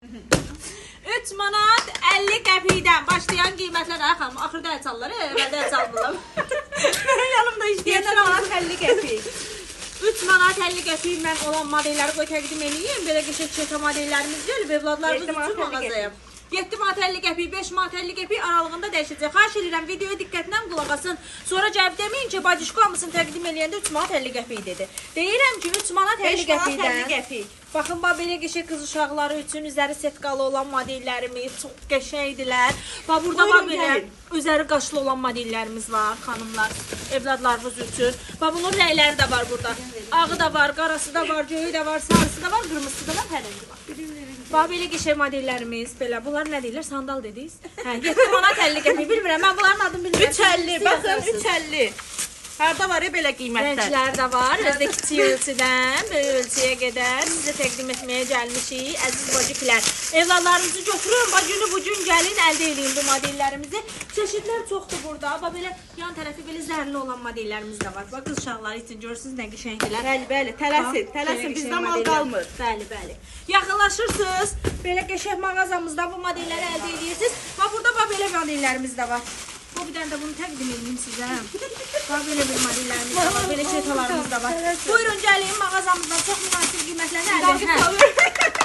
3 manat 50 qəpikdən başlayan qiymətlər. Ay xanım, axırda əl çalırlar, əvvəldə əl çalmırlar. Mənim yanımda işləyənlər 3 manat 50 qəpik. 3 manat 50 qəpik mən olan modelləri qoy təqdim edeyim. Belə qəşəng çeta modellərimiz gəlib, evladlarımız üçün mağazaya. 7 manat 50 qəpik, 5 manat 50 qəpik aralığında dəyişəcək. Xahiş edirəm, videoya diqqətlə qulaq asın. Sonra cavab deməyin ki, bacışko hamısını təqdim eləyəndə 3 manat 50 qəpik dedi. Deyirəm ki, 3 manat 50 qəpikdən. Baxın, belə qəşəng qız uşaqları üçün üzəri setkalı olan modellərimiz çox qəşəngdilər. Bax, burada belə üzəri qaşlı olan modellərimiz var, xanımlar, evladlarınız üçün. Bax, bunun rəyləri də var burada. Ağı da var, qarası da var, göyü də var, sarısı da var, qırmızısı da var, fərəngi var. Bax, belə qəşəng modellərimiz, belə. Bunlar nə deyirlər? Sandal dediniz? Hə, 7 manat 50 qəpik. Bilmirəm, mən bunların adını bilmirəm. 3.50, baxın 3.50. Harda var belə qiymətlər? Rənglər də var. Özdə kiçik ölçüdən böyük ölçüyə qədər sizə təqdim etməyə gəlmişik. Əziz bacıklar, evladlarınızı götürün, günü bu gün gəlin, əldə edin bu modellərimizi. Çeşidlər çoxdur burada. Bax, belə yan tərəfi belə zərli olan modellərimiz də var. Bax, qız uşaqları üçün görürsünüz nə qəşəngdilər. Bəli, tələsin, bizdə mal qalmır. Bəli. Yaxınlaşırsınız, belə qəşəng mağazamızda bu modelləri əldə edirsiniz. Bax, burada belə modellərimiz də var. Bu bir dənə də bunu təqdim edeyim sizə. Bax, belə bir modellərimiz də var, belə çetalarımız da var. Buyurun, gəlin mağazamızdan çox münasib qiymətlərlə əldə edin.